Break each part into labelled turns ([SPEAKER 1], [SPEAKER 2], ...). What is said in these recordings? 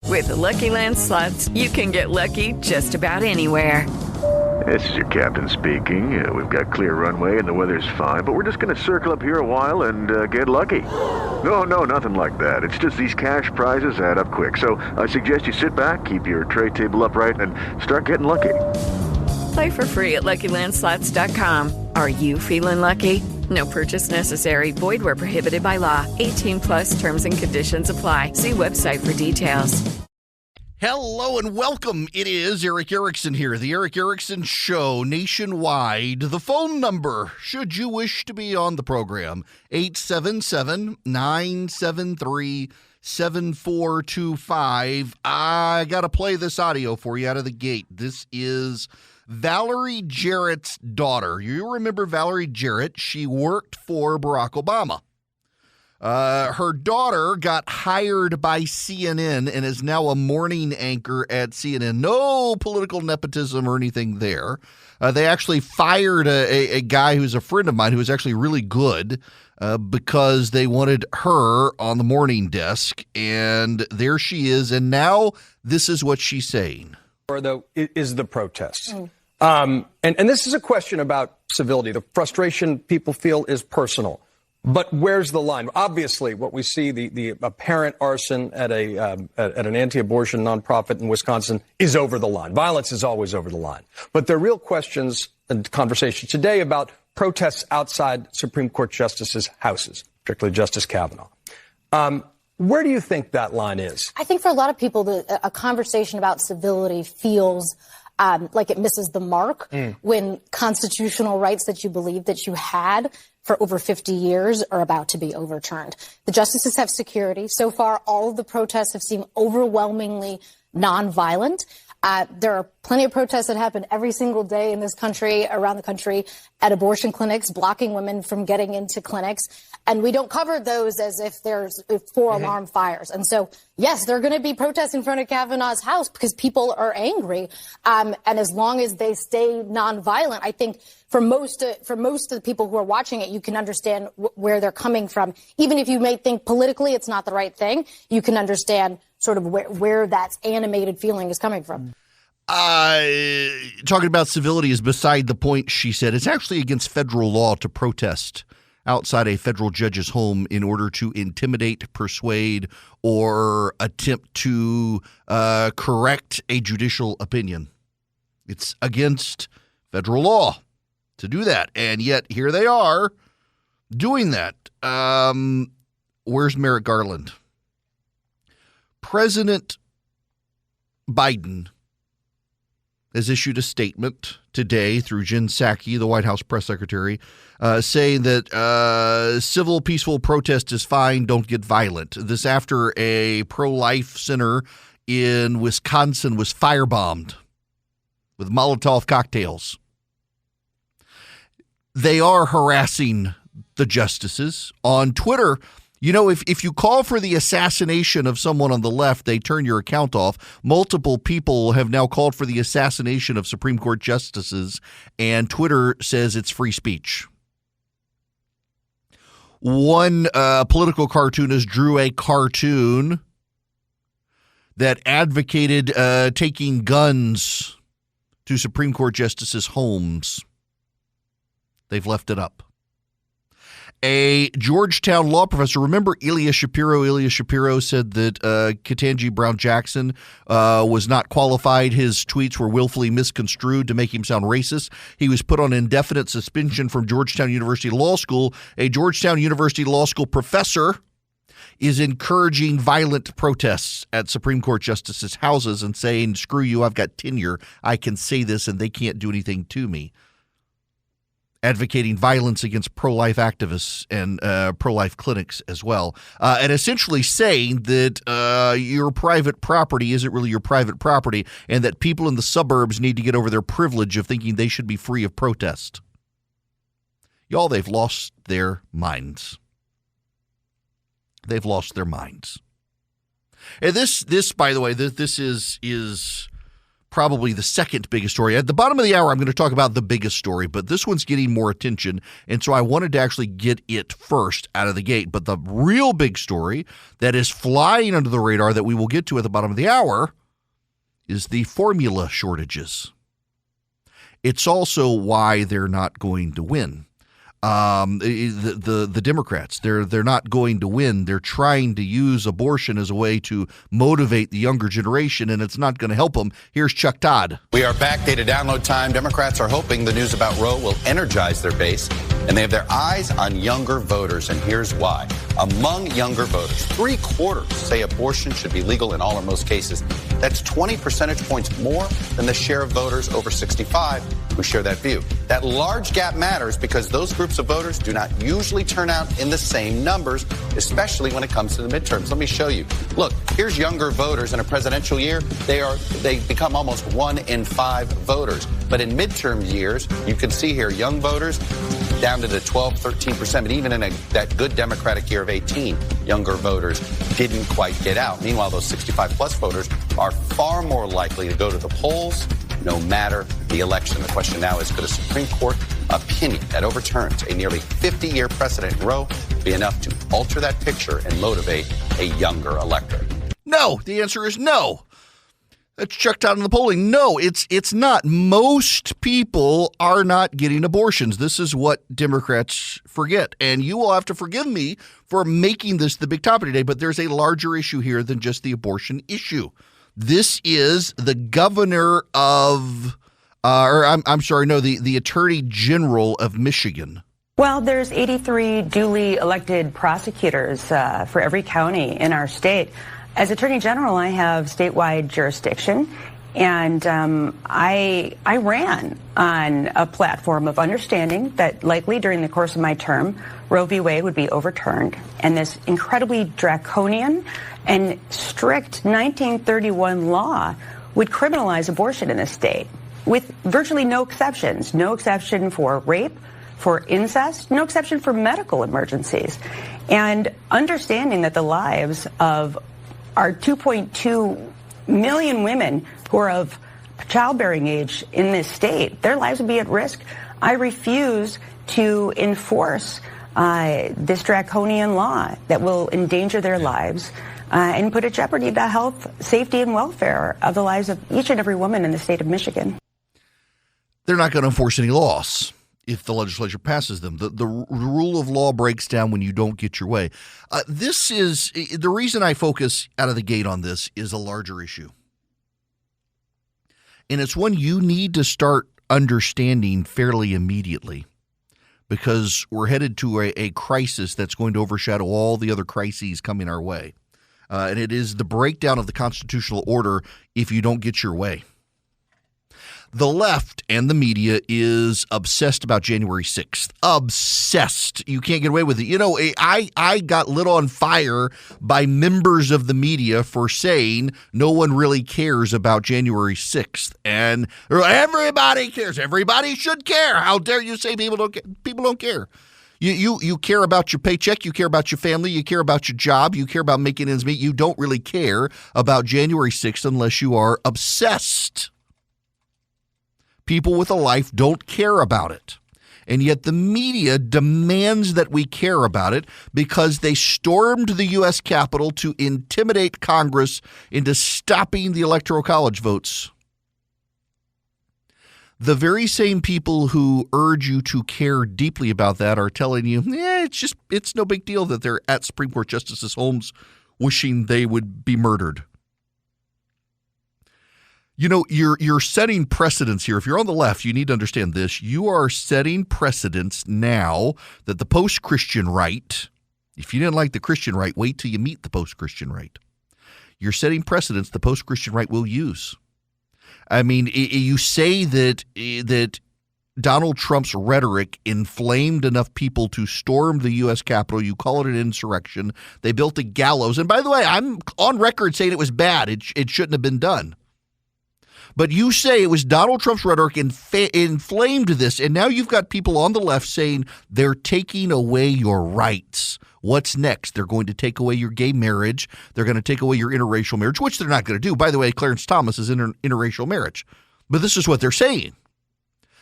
[SPEAKER 1] With the Lucky Land Slots, you can get lucky just about anywhere.
[SPEAKER 2] This is your captain speaking. We've got clear runway and the weather's fine, but we're just going to circle up here a while and get lucky. No, nothing like that. It's just these cash prizes add up quick. So I suggest you sit back, keep your tray table upright, and start getting lucky.
[SPEAKER 1] Play for free at LuckyLandSlots.com. Are you feeling lucky? No purchase necessary. Void where prohibited by law. 18 plus terms and conditions apply. See website for details.
[SPEAKER 3] Hello and welcome. It is Eric Erickson here, the Eric Erickson Show nationwide. The phone number, should you wish to be on the program, 877-973-7425. I got to play this audio for you out of the gate. This is Valerie Jarrett's daughter. You remember Valerie Jarrett? She worked for Barack Obama. Her daughter got hired by CNN and is now a morning anchor at CNN. No political nepotism or anything there. They actually fired a guy who's a friend of mine who was actually really good because they wanted her on the morning desk. And there she is. And now this is what she's saying.
[SPEAKER 4] Though, is the protests. And this is a question about civility. The frustration people feel is personal. But where's the line? Obviously, what we see, the apparent arson at an anti-abortion nonprofit in Wisconsin is over the line. Violence is always over the line. But there are real questions and conversations today about protests outside Supreme Court justices' houses, particularly Justice Kavanaugh. Where do you think that line is?
[SPEAKER 5] I think for a lot of people, a conversation about civility feels like it misses the mark when constitutional rights that you believe that you had for over 50 years are about to be overturned. The justices have security. So far, all of the protests have seemed overwhelmingly nonviolent. There are plenty of protests that happen every single day in this country, around the country, at abortion clinics, blocking women from getting into clinics. And we don't cover those as if there's four alarm fires. And so, yes, there are going to be protests in front of Kavanaugh's house because people are angry. And as long as they stay nonviolent, I think for most of the people who are watching it, you can understand where they're coming from. Even if you may think politically it's not the right thing, you can understand sort of where that animated feeling is coming from.
[SPEAKER 3] Talking about civility is beside the point, she said. It's actually against federal law to protest outside a federal judge's home in order to intimidate, persuade, or attempt to correct a judicial opinion. It's against federal law to do that. And yet here they are doing that. Where's Merrick Garland? President Biden has issued a statement today through Jen Psaki, the White House press secretary, saying that civil, peaceful protest is fine, don't get violent. This after a pro-life center in Wisconsin was firebombed with Molotov cocktails. They are harassing the justices on Twitter. You know, if you call for the assassination of someone on the left, they turn your account off. Multiple people have now called for the assassination of Supreme Court justices, and Twitter says it's free speech. One political cartoonist drew a cartoon that advocated taking guns to Supreme Court justices' homes. They've left it up. A Georgetown law professor, remember Ilya Shapiro? Ilya Shapiro said that Ketanji Brown Jackson was not qualified. His tweets were willfully misconstrued to make him sound racist. He was put on indefinite suspension from Georgetown University Law School. A Georgetown University Law School professor is encouraging violent protests at Supreme Court justices' houses and saying, screw you, I've got tenure. I can say this and they can't do anything to me. Advocating violence against pro-life activists and pro-life clinics as well, and essentially saying that your private property isn't really your private property and that people in the suburbs need to get over their privilege of thinking they should be free of protest. Y'all, they've lost their minds. They've lost their minds. And this, by the way, this is probably the second biggest story. At the bottom of the hour, I'm going to talk about the biggest story, but this one's getting more attention, and so I wanted to actually get it first out of the gate. But the real big story that is flying under the radar that we will get to at the bottom of the hour is the formula shortages. It's also why they're not going to win. The Democrats, they're not going to win. They're trying to use abortion as a way to motivate the younger generation, and it's not going to help them. Here's Chuck Todd.
[SPEAKER 6] We are back. Data download time. Democrats are hoping the news about Roe will energize their base, and they have their eyes on younger voters, and here's why. Among younger voters, 3/4 say abortion should be legal in all or most cases. That's 20 percentage points more than the share of voters over 65 who share that view. That large gap matters because those groups of voters do not usually turn out in the same numbers, especially when it comes to the midterms. Let me show you. Look, here's younger voters in a presidential year. They become almost 1 in 5 voters. But in midterm years, you can see here young voters down to the 12, 13%. But even in that good Democratic year of 18, younger voters didn't quite get out. Meanwhile, those 65-plus voters are far more likely to go to the polls no matter the election. The question now is, could a Supreme Court opinion that overturns a nearly 50-year precedent in Roe be enough to alter that picture and motivate a younger electorate?
[SPEAKER 3] No. The answer is no. That's Chuck Todd in the polling. No, it's not. Most people are not getting abortions. This is what Democrats forget. And you will have to forgive me for making this the big topic today, but there's a larger issue here than just the abortion issue. This is the governor of, the Attorney General of Michigan.
[SPEAKER 7] Well, there's 83 duly elected prosecutors for every county in our state. As Attorney General, I have statewide jurisdiction, and I ran on a platform of understanding that likely during the course of my term, Roe v. Wade would be overturned, and this incredibly draconian and strict 1931 law would criminalize abortion in this state with virtually no exceptions. No exception for rape, for incest, no exception for medical emergencies. And understanding that the lives of our 2.2 million women who are of childbearing age in this state, their lives would be at risk. I refuse to enforce this draconian law that will endanger their lives and put at jeopardy the health, safety, and welfare of the lives of each and every woman in the state of Michigan.
[SPEAKER 3] They're not going to enforce any laws if the legislature passes them. The rule of law breaks down when you don't get your way. This is the reason I focus out of the gate on this is a larger issue. And it's one you need to start understanding fairly immediately, because we're headed to a crisis that's going to overshadow all the other crises coming our way. And it is the breakdown of the constitutional order if you don't get your way. The left and the media is obsessed about January 6th. Obsessed. You can't get away with it. You know, I got lit on fire by members of the media for saying no one really cares about January 6th. And everybody cares. Everybody should care. How dare you say people don't care? People don't care. You care about your paycheck. You care about your family. You care about your job. You care about making ends meet. You don't really care about January 6th unless you are obsessed. People with a life don't care about it. And yet the media demands that we care about it because they stormed the U.S. Capitol to intimidate Congress into stopping the Electoral College votes. The very same people who urge you to care deeply about that are telling you, it's no big deal that they're at Supreme Court Justices' homes wishing they would be murdered. You know, you're setting precedents here. If you're on the left, you need to understand this. You are setting precedents now that the post-Christian right, if you didn't like the Christian right, wait till you meet the post-Christian right. You're setting precedents the post-Christian right will use. I mean, you say that Donald Trump's rhetoric inflamed enough people to storm the U.S. Capitol. You call it an insurrection. They built a gallows. And by the way, I'm on record saying it was bad. It shouldn't have been done. But you say it was Donald Trump's rhetoric inflamed this, and now you've got people on the left saying they're taking away your rights. What's next? They're going to take away your gay marriage. They're going to take away your interracial marriage, which they're not going to do. By the way, Clarence Thomas is interracial marriage. But this is what they're saying.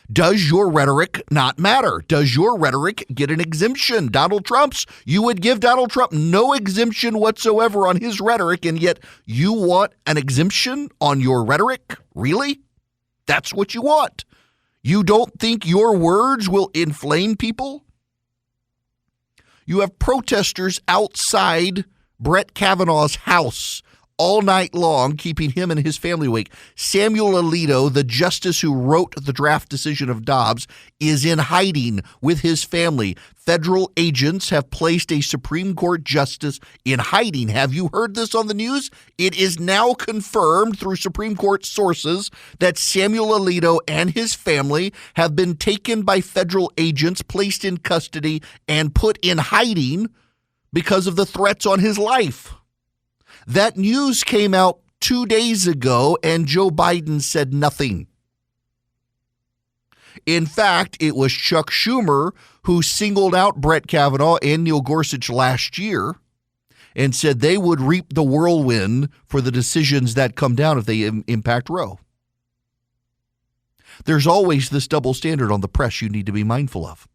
[SPEAKER 3] Does your rhetoric not matter? Does your rhetoric get an exemption? Donald Trump's, you would give Donald Trump no exemption whatsoever on his rhetoric, and yet you want an exemption on your rhetoric? Really? That's what you want? You don't think your words will inflame people? You have protesters outside Brett Kavanaugh's house all night long, keeping him and his family awake. Samuel Alito, the justice who wrote the draft decision of Dobbs, is in hiding with his family. Federal agents have placed a Supreme Court justice in hiding. Have you heard this on the news? It is now confirmed through Supreme Court sources that Samuel Alito and his family have been taken by federal agents, placed in custody, and put in hiding because of the threats on his life. That news came out 2 days ago, and Joe Biden said nothing. In fact, it was Chuck Schumer who singled out Brett Kavanaugh and Neil Gorsuch last year and said they would reap the whirlwind for the decisions that come down if they impact Roe. There's always this double standard on the press you need to be mindful of.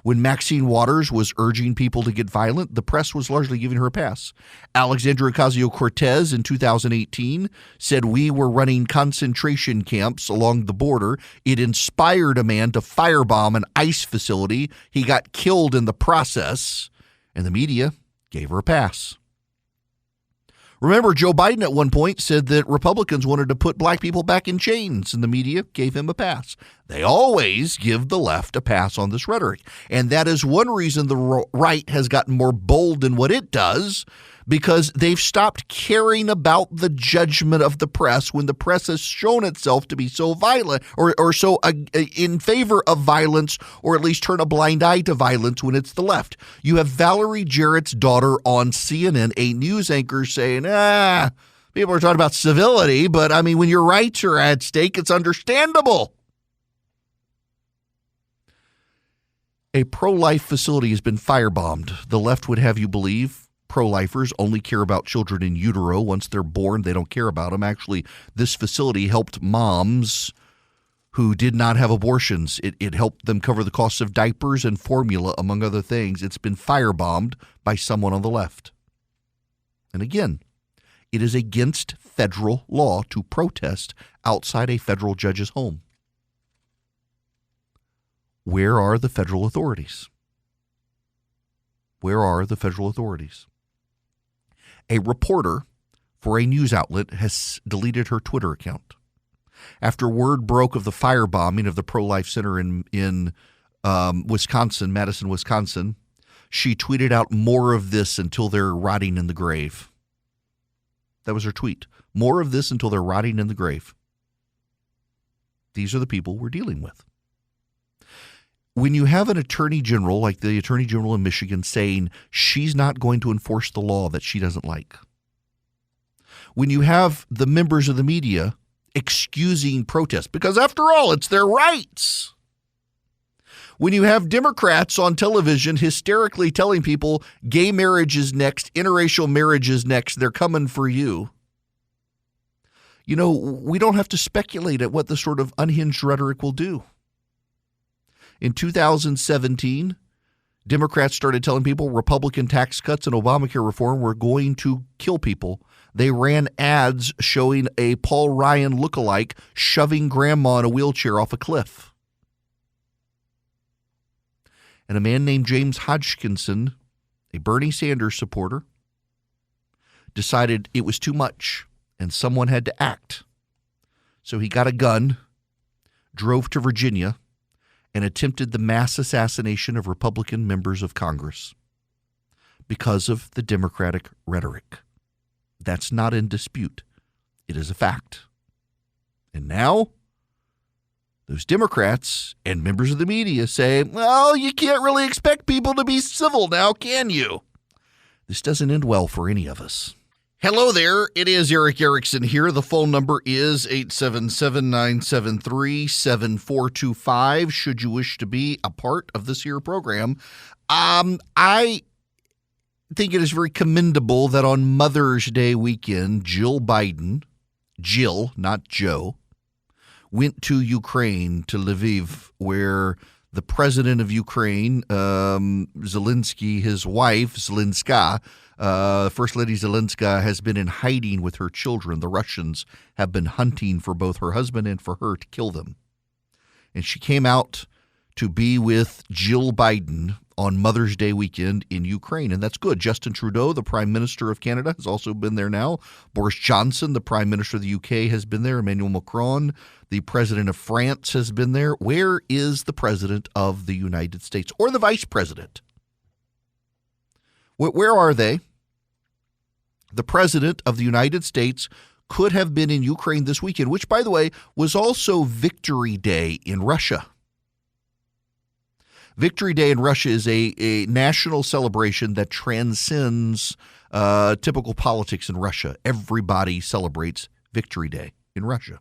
[SPEAKER 3] When Maxine Waters was urging people to get violent, the press was largely giving her a pass. Alexandria Ocasio-Cortez in 2018 said we were running concentration camps along the border. It inspired a man to firebomb an ICE facility. He got killed in the process, and the media gave her a pass. Remember, Joe Biden at one point said that Republicans wanted to put black people back in chains, and the media gave him a pass. They always give the left a pass on this rhetoric. And that is one reason the right has gotten more bold in what it does, because they've stopped caring about the judgment of the press when the press has shown itself to be so violent or so in favor of violence, or at least turn a blind eye to violence when it's the left. You have Valerie Jarrett's daughter on CNN, a news anchor, saying, people are talking about civility, but I mean, when your rights are at stake, it's understandable. A pro-life facility has been firebombed. The left would have you believe pro-lifers only care about children in utero. Once they're born, they don't care about them. Actually, this facility helped moms who did not have abortions. It helped them cover the costs of diapers and formula, among other things. It's been firebombed by someone on the left. And again, it is against federal law to protest outside a federal judge's home. Where are the federal authorities? Where are the federal authorities? A reporter for a news outlet has deleted her Twitter account after word broke of the firebombing of the pro-life center in Wisconsin, Madison, Wisconsin. She tweeted out, "More of this until they're rotting in the grave." That was her tweet. More of this until they're rotting in the grave. These are the people we're dealing with. When you have an attorney general like the attorney general in Michigan saying she's not going to enforce the law that she doesn't like, when you have the members of the media excusing protest, because after all, it's their rights, when you have Democrats on television hysterically telling people gay marriage is next, interracial marriage is next, they're coming for you, you know, we don't have to speculate at what the sort of unhinged rhetoric will do. In 2017, Democrats started telling people Republican tax cuts and Obamacare reform were going to kill people. They ran ads showing a Paul Ryan lookalike shoving grandma in a wheelchair off a cliff. And a man named James Hodgkinson, a Bernie Sanders supporter, decided it was too much and someone had to act. So he got a gun, drove to Virginia, and attempted the mass assassination of Republican members of Congress because of the Democratic rhetoric. That's not in dispute. It is a fact. And now, those Democrats and members of the media say, well, you can't really expect people to be civil now, can you? This doesn't end well for any of us. Hello there. It is Eric Erickson here. The phone number is 877-973-7425 should you wish to be a part of this here program. I think it is very commendable that on Mother's Day weekend, Jill Biden, Jill, not Joe, went to Ukraine, to Lviv, where the president of Ukraine, Zelensky, his wife, Zelenska, First Lady Zelenska, has been in hiding with her children. The Russians have been hunting for both her husband and for her to kill them. And she came out to be with Jill Biden on Mother's Day weekend in Ukraine, and that's good. Justin Trudeau, the Prime Minister of Canada, has also been there now. Boris Johnson, the Prime Minister of the UK, has been there. Emmanuel Macron, the President of France, has been there. Where is the President of the United States or the Vice President? Where are they? The President of the United States could have been in Ukraine this weekend, which, by the way, was also Victory Day in Russia. Victory Day in Russia is a national celebration that transcends typical politics in Russia. Everybody celebrates Victory Day in Russia.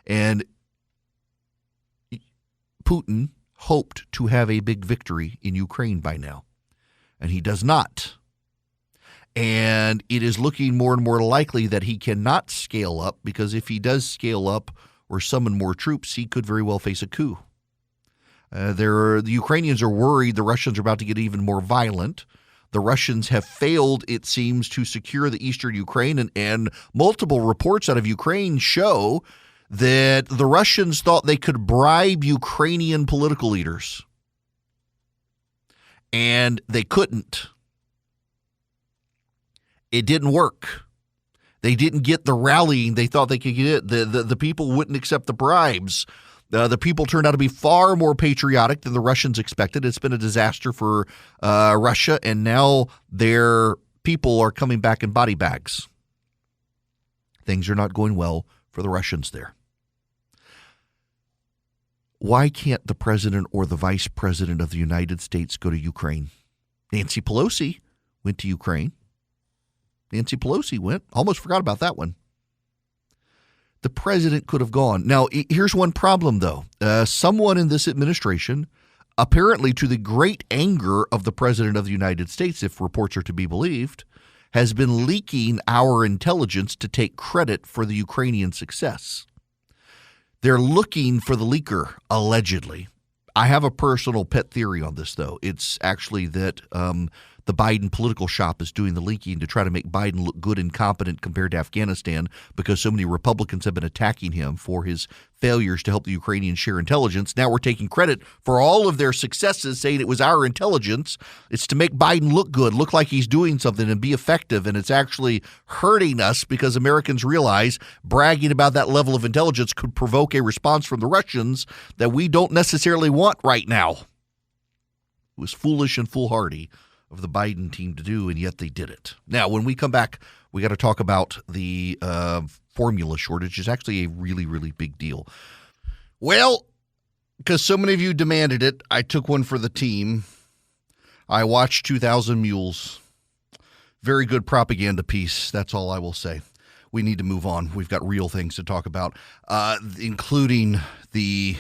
[SPEAKER 3] And Putin hoped to have a big victory in Ukraine by now, and he does not. And it is looking more and more likely that he cannot scale up, because if he does scale up or summon more troops, he could very well face a coup. The Ukrainians are worried the Russians are about to get even more violent. The Russians have failed, it seems, to secure the eastern Ukraine, and multiple reports out of Ukraine show that the Russians thought they could bribe Ukrainian political leaders, and they couldn't. It didn't work. They didn't get the rallying they thought they could get. The people wouldn't accept the bribes. The people turned out to be far more patriotic than the Russians expected. It's been a disaster for Russia, and now their people are coming back in body bags. Things are not going well for the Russians there. Why can't the president or the vice president of the United States go to Ukraine? Nancy Pelosi went to Ukraine. Nancy Pelosi went. Almost forgot about that one. The president could have gone. Now, here's one problem, though. Someone in this administration, apparently to the great anger of the president of the United States, if reports are to be believed, has been leaking our intelligence to take credit for the Ukrainian success. They're looking for the leaker, allegedly. I have a personal pet theory on this, though. It's actually that the Biden political shop is doing the leaking to try to make Biden look good and competent compared to Afghanistan, because so many Republicans have been attacking him for his failures to help the Ukrainians share intelligence. Now we're taking credit for all of their successes, saying it was our intelligence. It's to make Biden look good, look like he's doing something and be effective, and it's actually hurting us because Americans realize bragging about that level of intelligence could provoke a response from the Russians that we don't necessarily want right now. It was foolish and foolhardy of the Biden team to do, and yet they did it. Now, when we come back, we got to talk about the formula shortage. It's actually a really, really big deal. Well, because so many of you demanded it, I took one for the team. I watched 2,000 Mules. Very good propaganda piece. That's all I will say. We need to move on. We've got real things to talk about, including the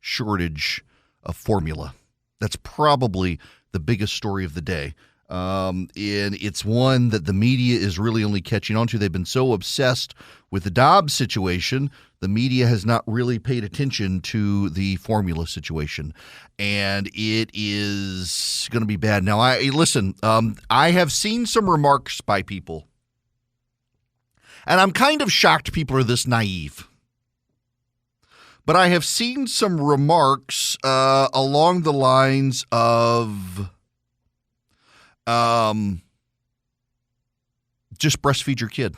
[SPEAKER 3] shortage of formula. That's probably the biggest story of the day. And it's one that the media is really only catching on to. They've been so obsessed with the Dobbs situation, the media has not really paid attention to the formula situation. And it is going to be bad. Now, I have seen some remarks by people, and I'm kind of shocked people are this naive. But I have seen some remarks along the lines of just breastfeed your kid.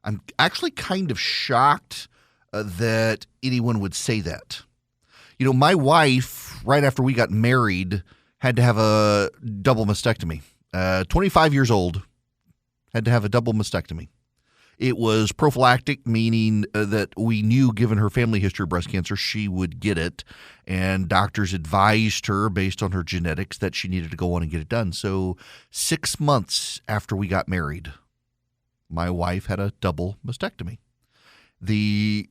[SPEAKER 3] I'm actually kind of shocked that anyone would say that. You know, my wife, right after we got married, had to have a double mastectomy. 25 years old, had to have a double mastectomy. It was prophylactic, meaning that we knew, given her family history of breast cancer, she would get it. And doctors advised her, based on her genetics, that she needed to go on and get it done. So 6 months after we got married, my wife had a double mastectomy. The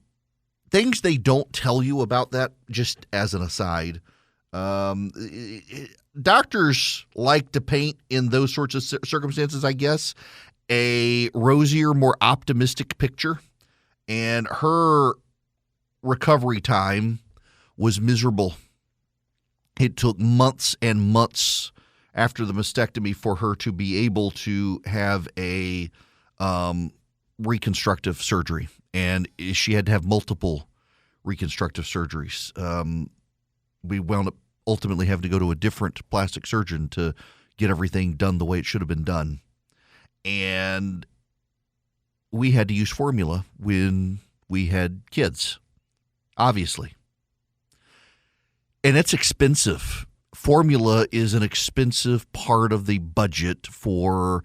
[SPEAKER 3] things they don't tell you about that, just as an aside, doctors like to paint in those sorts of circumstances, I guess, a rosier, more optimistic picture. And her recovery time was miserable. It took months and months after the mastectomy for her to be able to have a reconstructive surgery. And she had to have multiple reconstructive surgeries. We wound up ultimately having to go to a different plastic surgeon to get everything done the way it should have been done. And we had to use formula when we had kids, obviously. And it's expensive. Formula is an expensive part of the budget for,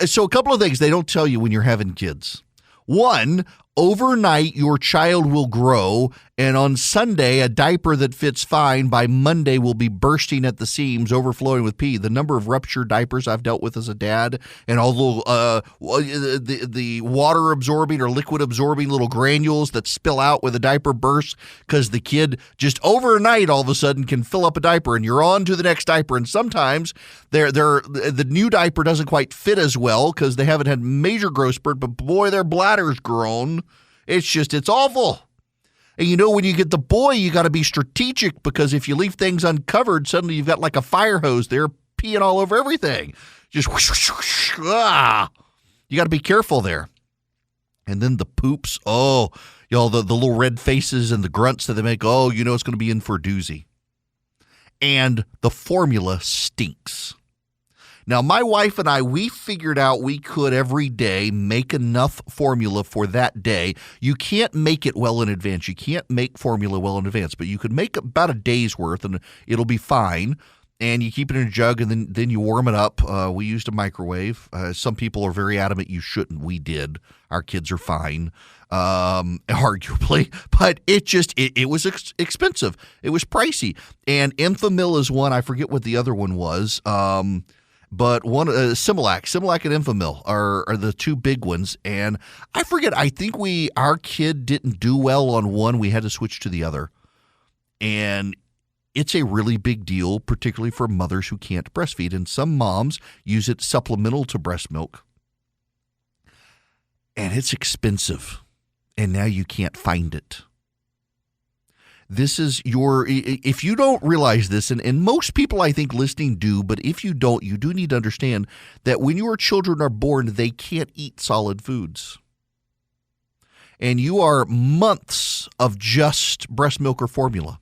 [SPEAKER 3] so a couple of things they don't tell you when you're having kids. One, overnight, your child will grow, and on Sunday, a diaper that fits fine by Monday will be bursting at the seams, overflowing with pee. The number of ruptured diapers I've dealt with as a dad, and all the water-absorbing or liquid-absorbing little granules that spill out with a diaper burst because the kid just overnight all of a sudden can fill up a diaper, and you're on to the next diaper. And sometimes the new diaper doesn't quite fit as well because they haven't had major growth spurt, but boy, their bladder's grown. It's awful. And when you get the boy, you got to be strategic, because if you leave things uncovered, suddenly you've got like a fire hose there peeing all over everything. Just whoosh, whoosh, whoosh, ah. You got to be careful there. And then the poops, the little red faces and the grunts that they make, it's going to be in for a doozy. And the formula stinks. Now, my wife and I, we figured out we could every day make enough formula for that day. You can't make it well in advance. You can't make formula well in advance, but you could make about a day's worth and it'll be fine. And you keep it in a jug and then you warm it up. We used a microwave. Some people are very adamant you shouldn't. We did. Our kids are fine, arguably. But it was expensive. It was pricey. And Enfamil is one. I forget what the other one was. But one, Similac and Enfamil are the two big ones. And I forget, I think our kid didn't do well on one. We had to switch to the other. And it's a really big deal, particularly for mothers who can't breastfeed. And some moms use it supplemental to breast milk. And it's expensive. And now you can't find it. This is if you don't realize this, and most people I think listening do, but if you don't, you do need to understand that when your children are born, they can't eat solid foods. And you are months of just breast milk or formula.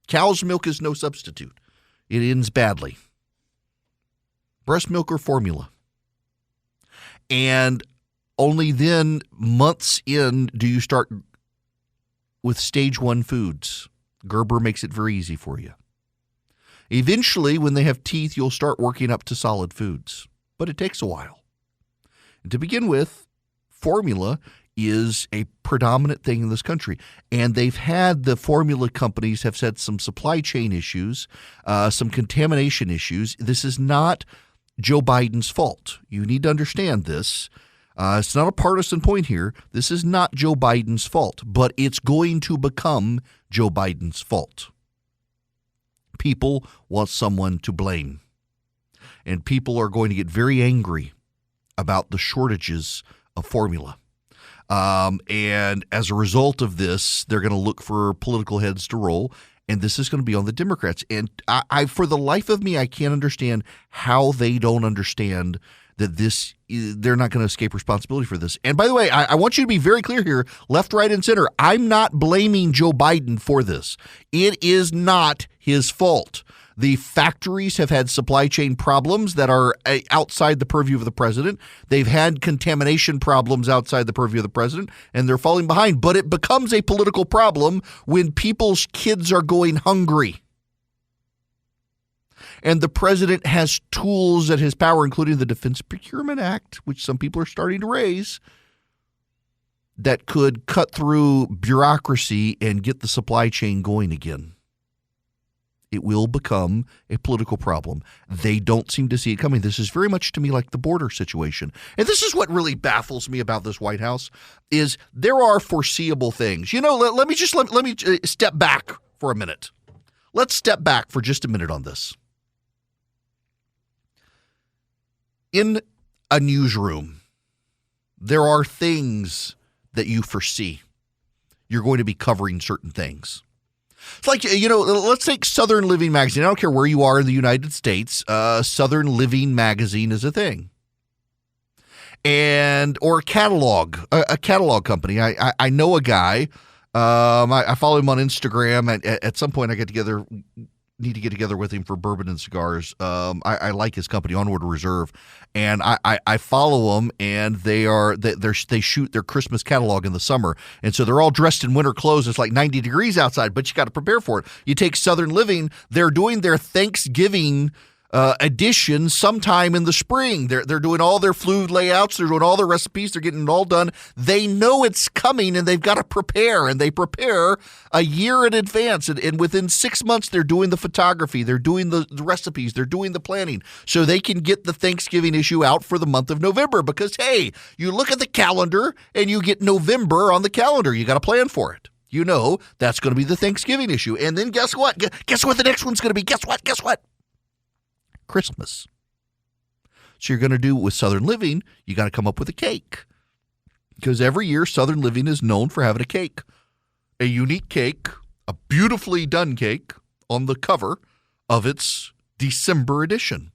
[SPEAKER 3] Cow's milk is no substitute. It ends badly. Breast milk or formula. And only then, months in, do you start with stage 1 foods. Gerber makes it very easy for you. Eventually, when they have teeth, you'll start working up to solid foods. But it takes a while. And to begin with, formula is a predominant thing in this country. And the formula companies have had some supply chain issues, some contamination issues. This is not Joe Biden's fault. You need to understand this. It's not a partisan point here. This is not Joe Biden's fault, but it's going to become Joe Biden's fault. People want someone to blame. And people are going to get very angry about the shortages of formula. And as a result of this, they're going to look for political heads to roll. And this is going to be on the Democrats. And I for the life of me, I can't understand how they don't understand that they're not going to escape responsibility for this. And by the way, I want you to be very clear here, left, right, and center. I'm not blaming Joe Biden for this. It is not his fault. The factories have had supply chain problems that are outside the purview of the president. They've had contamination problems outside the purview of the president, and they're falling behind. But it becomes a political problem when people's kids are going hungry. And the president has tools at his power, including the Defense Procurement Act, which some people are starting to raise, that could cut through bureaucracy and get the supply chain going again. It will become a political problem. They don't seem to see it coming. This is very much to me like the border situation. And this is what really baffles me about this White House is there are foreseeable things. Let me step back for a minute. Let's step back for just a minute on this. In a newsroom, there are things that you foresee. You're going to be covering certain things. It's like, let's take Southern Living Magazine. I don't care where you are in the United States. Southern Living Magazine is a thing. Or a catalog company. I know a guy. I follow him on Instagram. At some point, need to get together with him for bourbon and cigars. I like his company, Onward Reserve, and I follow them. And they shoot their Christmas catalog in the summer, and so they're all dressed in winter clothes. It's like 90 degrees outside, but you got to prepare for it. You take Southern Living; they're doing their Thanksgiving edition sometime in the spring. They're doing all their food layouts. They're doing all their recipes. They're getting it all done. They know it's coming, and they've got to prepare, and they prepare a year in advance. And within 6 months, they're doing the photography. They're doing the recipes. They're doing the planning so they can get the Thanksgiving issue out for the month of November because, hey, you look at the calendar, and you get November on the calendar. You got to plan for it. You know that's going to be the Thanksgiving issue. And then guess what? Guess what the next one's going to be? Guess what? Christmas. So you're going to do with Southern Living, you got to come up with a cake. Because every year Southern Living is known for having a cake. A unique cake, a beautifully done cake on the cover of its December edition.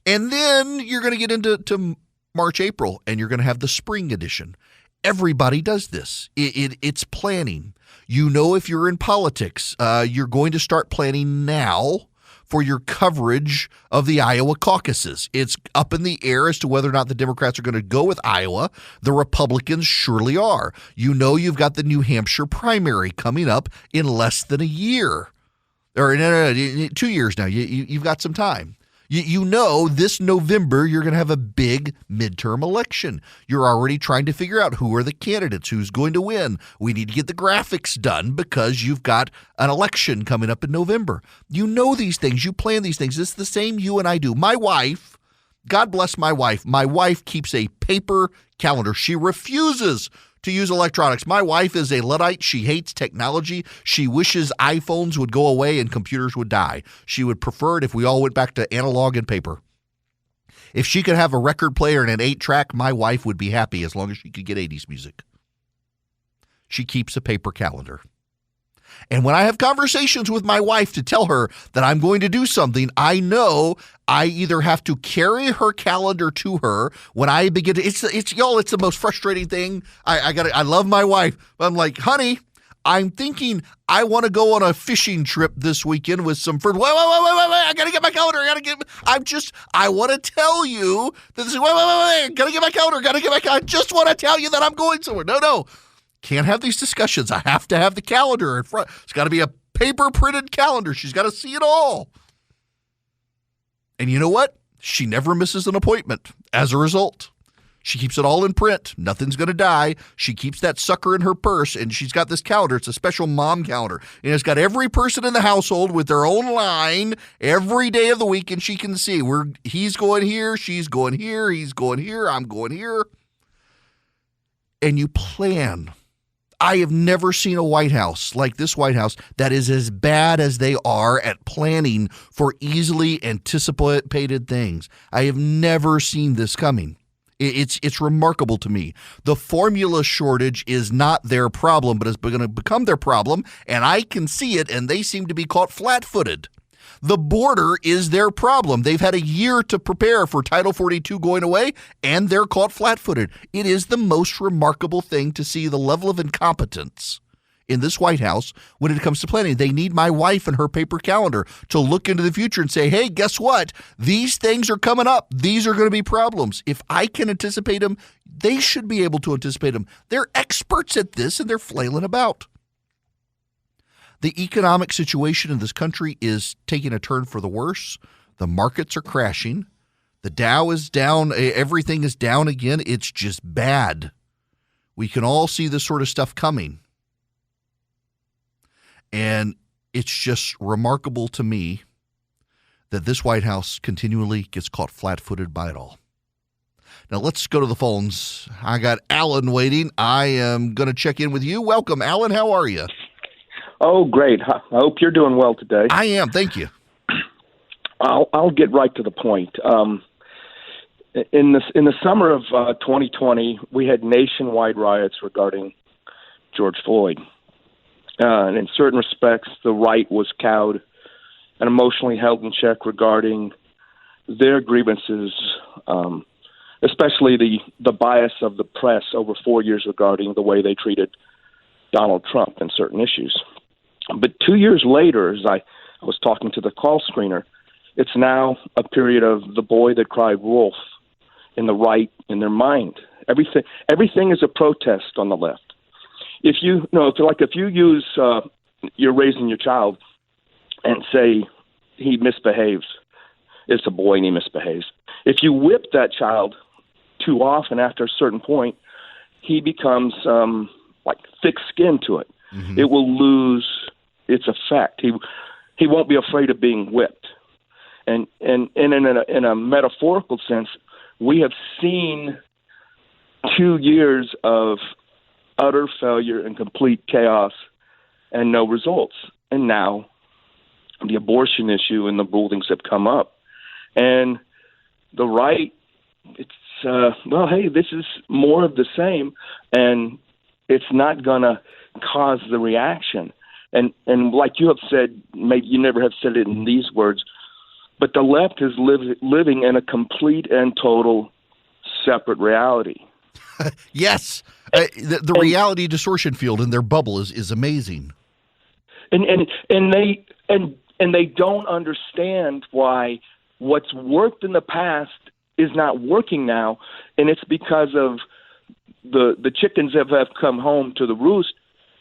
[SPEAKER 3] And then you're going to get into March, April, and you're going to have the spring edition. Everybody does this. It's planning. If you're in politics, you're going to start planning now for your coverage of the Iowa caucuses. It's up in the air as to whether or not the Democrats are going to go with Iowa. The Republicans surely are. You've got the New Hampshire primary coming up in less than a year. Or no, 2 years now. You've got some time. This November you're going to have a big midterm election. You're already trying to figure out who are the candidates, who's going to win. We need to get the graphics done because you've got an election coming up in November. You know these things. You plan these things. It's the same you and I do. My wife, God bless my wife. My wife keeps a paper calendar. She refuses to use electronics. My wife is a Luddite. She hates technology. She wishes iPhones would go away and computers would die. She would prefer it if we all went back to analog and paper. If she could have a record player and an 8-track, my wife would be happy as long as she could get 80s music. She keeps a paper calendar. And when I have conversations with my wife to tell her that I'm going to do something, I know I either have to carry her calendar to her when I begin to. It's the most frustrating thing. I love my wife. But I'm like, honey, I'm thinking I want to go on a fishing trip this weekend with some friends. Wait! I gotta get my calendar. I want to tell you that this is wait. Gotta get my calendar. I just want to tell you that I'm going somewhere. No. Can't have these discussions. I have to have the calendar in front. It's got to be a paper printed calendar. She's got to see it all. And you know what? She never misses an appointment as a result. She keeps it all in print. Nothing's going to die. She keeps that sucker in her purse, and she's got this calendar. It's a special mom calendar. And it's got every person in the household with their own line every day of the week, and she can see he's going here, she's going here, he's going here, I'm going here. And you plan. I have never seen a White House like this White House that is as bad as they are at planning for easily anticipated things. I have never seen this coming. It's remarkable to me. The formula shortage is not their problem, but it's going to become their problem, and I can see it, and they seem to be caught flat-footed. The border is their problem. They've had a year to prepare for Title 42 going away, and they're caught flat-footed. It is the most remarkable thing to see the level of incompetence in this White House when it comes to planning. They need my wife and her paper calendar to look into the future and say, hey, guess what? These things are coming up. These are going to be problems. If I can anticipate them, they should be able to anticipate them. They're experts at this, and they're flailing about. The economic situation in this country is taking a turn for the worse. The markets are crashing. The Dow is down. Everything is down again. It's just bad. We can all see this sort of stuff coming. And it's just remarkable to me that this White House continually gets caught flat-footed by it all. Now, let's go to the phones. I got Alan waiting. I am going to check in with you. Welcome, Alan. How are you?
[SPEAKER 8] Oh, great. I hope you're doing well today.
[SPEAKER 3] I am. Thank you.
[SPEAKER 8] I'll get right to the point. In the summer of 2020, we had nationwide riots regarding George Floyd. And in certain respects, the right was cowed and emotionally held in check regarding their grievances, especially the bias of the press over 4 years regarding the way they treated Donald Trump and certain issues. But 2 years later, as I was talking to the call screener, it's now a period of the boy that cried wolf in the right in their mind. Everything is a protest on the left. If you use you're raising your child and say he misbehaves, it's a boy and he misbehaves. If you whip that child too often after a certain point, he becomes like thick-skinned to it. Mm-hmm. It will lose its effect. He won't be afraid of being whipped. And in a metaphorical sense, we have seen 2 years of utter failure and complete chaos and no results. And now the abortion issue and the rulings have come up. And the right, it's, hey, this is more of the same, and it's not going to cause the reaction. And like you have said, maybe you never have said it in these words, but the left is living in a complete and total separate reality.
[SPEAKER 3] Yes. The reality distortion field in their bubble is amazing.
[SPEAKER 8] And they don't understand why what's worked in the past is not working now, and it's because of the chickens have come home to the roost.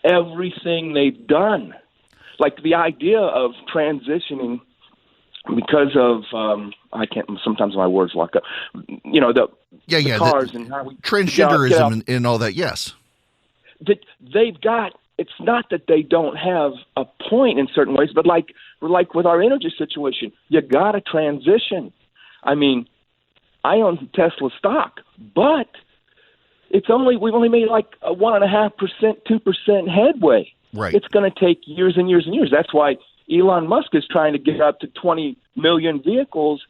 [SPEAKER 8] Everything they've done, like the idea of transitioning because of I can't. Sometimes my words lock up. You know the cars and how we
[SPEAKER 3] transgenderism and all that. Yes,
[SPEAKER 8] that they've got. It's not that they don't have a point in certain ways, but like with our energy situation, you got to transition. I mean, I own Tesla stock, but we've only made like a 1.5%, 2% headway.
[SPEAKER 3] Right.
[SPEAKER 8] It's going to take years and years and years. That's why Elon Musk is trying to get up to 20 million vehicles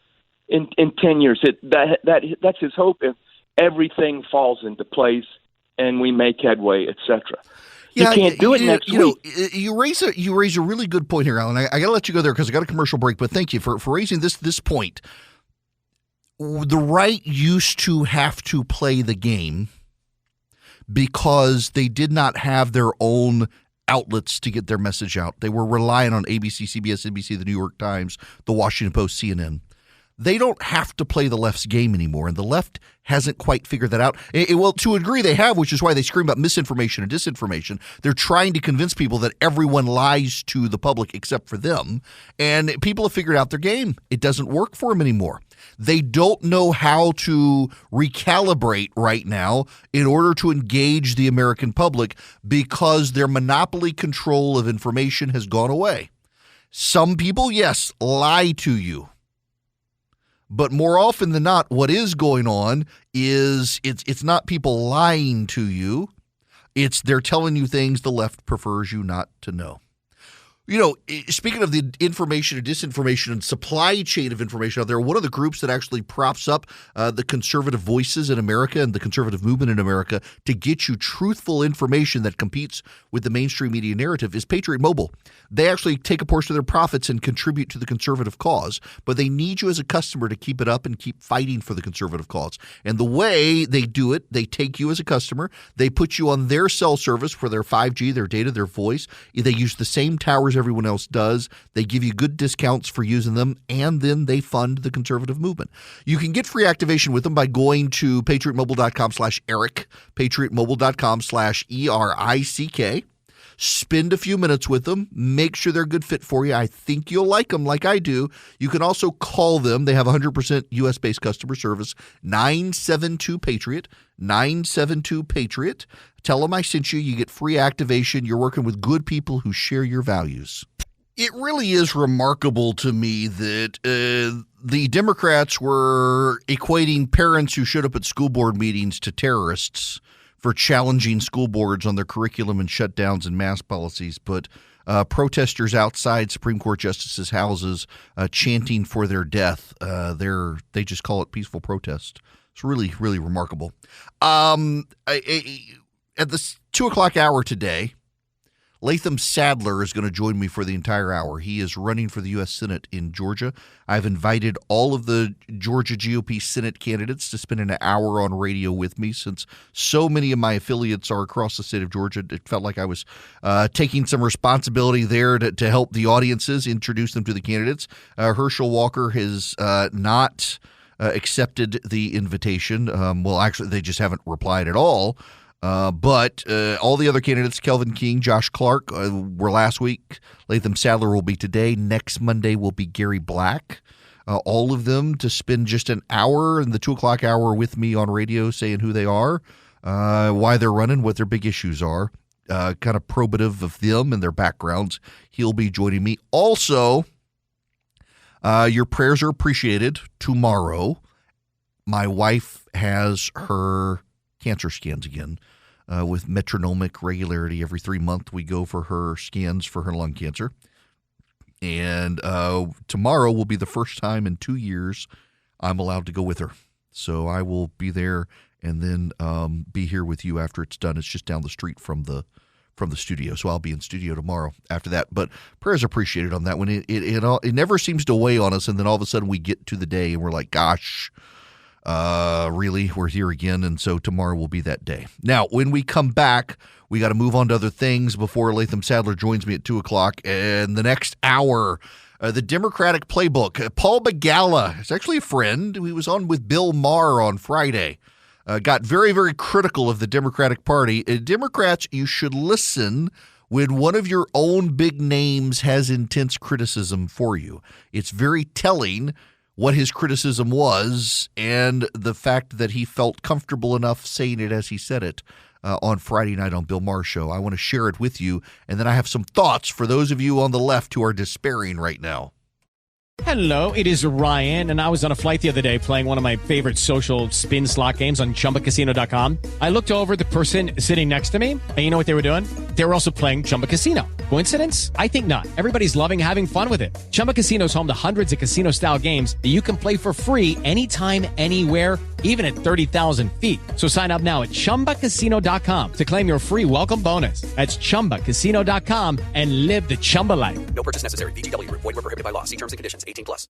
[SPEAKER 8] in 10 years. That's his hope if everything falls into place and we make headway, etc.
[SPEAKER 3] Yeah,
[SPEAKER 8] you can't do it next week.
[SPEAKER 3] You raise a really good point here, Alan. I got to let you go there because I got a commercial break. But thank you for raising this point. The right used to have to play the game because they did not have their own outlets to get their message out. They were relying on ABC, CBS, NBC, the New York Times, the Washington Post, CNN. They don't have to play the left's game anymore, and the left hasn't quite figured that out. Well, to a degree they have, which is why they scream about misinformation and disinformation. They're trying to convince people that everyone lies to the public except for them, and people have figured out their game. It doesn't work for them anymore. They don't know how to recalibrate right now in order to engage the American public because their monopoly control of information has gone away. Some people, yes, lie to you. But more often than not, what is going on is it's not people lying to you. It's they're telling you things the left prefers you not to know. You know, speaking of the information and disinformation and supply chain of information out there, one of the groups that actually props up the conservative voices in America and the conservative movement in America to get you truthful information that competes with the mainstream media narrative is Patriot Mobile. They actually take a portion of their profits and contribute to the conservative cause, but they need you as a customer to keep it up and keep fighting for the conservative cause. And the way they do it, they take you as a customer, they put you on their cell service for their 5G, their data, their voice. They use the same towers everyone else does. They give you good discounts for using them, and then they fund the conservative movement. You can get free activation with them by going to patriotmobile.com/Eric, patriotmobile.com/ERICK. spend a few minutes with them, make sure they're a good fit for you. I think you'll like them like I do. You can also call them. They have 100% U.S.-based customer service, 972-PATRIOT, 972-PATRIOT. Tell them I sent you. You get free activation. You're working with good people who share your values. It really is remarkable to me that the Democrats were equating parents who showed up at school board meetings to terrorists for challenging school boards on their curriculum and shutdowns and mask policies, but protesters outside Supreme Court justices' houses chanting for their death, they just call it peaceful protest. It's really, really remarkable. At the 2 o'clock hour today, Latham Sadler is going to join me for the entire hour. He is running for the U.S. Senate in Georgia. I've invited all of the Georgia GOP Senate candidates to spend an hour on radio with me since so many of my affiliates are across the state of Georgia. It felt like I was taking some responsibility there to help the audiences introduce them to the candidates. Herschel Walker has not accepted the invitation. Well, actually, they just haven't replied at all. But all the other candidates, Kelvin King, Josh Clark, were last week. Latham Sadler will be today. Next Monday will be Gary Black. All of them to spend just an hour in the 2 o'clock hour with me on radio saying who they are, why they're running, what their big issues are, kind of probative of them and their backgrounds. He'll be joining me. Also, your prayers are appreciated. Tomorrow, my wife has her cancer scans again. With metronomic regularity. Every 3 months, we go for her scans for her lung cancer. And tomorrow will be the first time in 2 years I'm allowed to go with her. So I will be there and then be here with you after it's done. It's just down the street from the studio. So I'll be in studio tomorrow after that. But prayers appreciated on that one. It never seems to weigh on us. And then all of a sudden we get to the day and we're like, gosh, really, we're here again, and so tomorrow will be that day. Now, when we come back, we got to move on to other things before Latham Sadler joins me at 2 o'clock. And the next hour, the Democratic Playbook. Paul Begala is actually a friend. He was on with Bill Maher on Friday. Got very, very critical of the Democratic Party. Democrats, you should listen when one of your own big names has intense criticism for you. It's very telling what his criticism was and the fact that he felt comfortable enough saying it as he said it on Friday night on Bill Maher's show. I want to share it with you, and then I have some thoughts for those of you on the left who are despairing right now.
[SPEAKER 9] Hello, it is Ryan, and I was on a flight the other day playing one of my favorite social spin slot games on ChumbaCasino.com. I looked over at the person sitting next to me, and you know what they were doing? They were also playing Chumba Casino. Coincidence? I think not. Everybody's loving having fun with it. Chumba Casino is home to hundreds of casino-style games that you can play for free anytime, anywhere, even at 30,000 feet. So sign up now at ChumbaCasino.com to claim your free welcome bonus. That's ChumbaCasino.com and live the Chumba life.
[SPEAKER 10] No purchase necessary. VGW. Void where prohibited by law. See terms and conditions. 18+.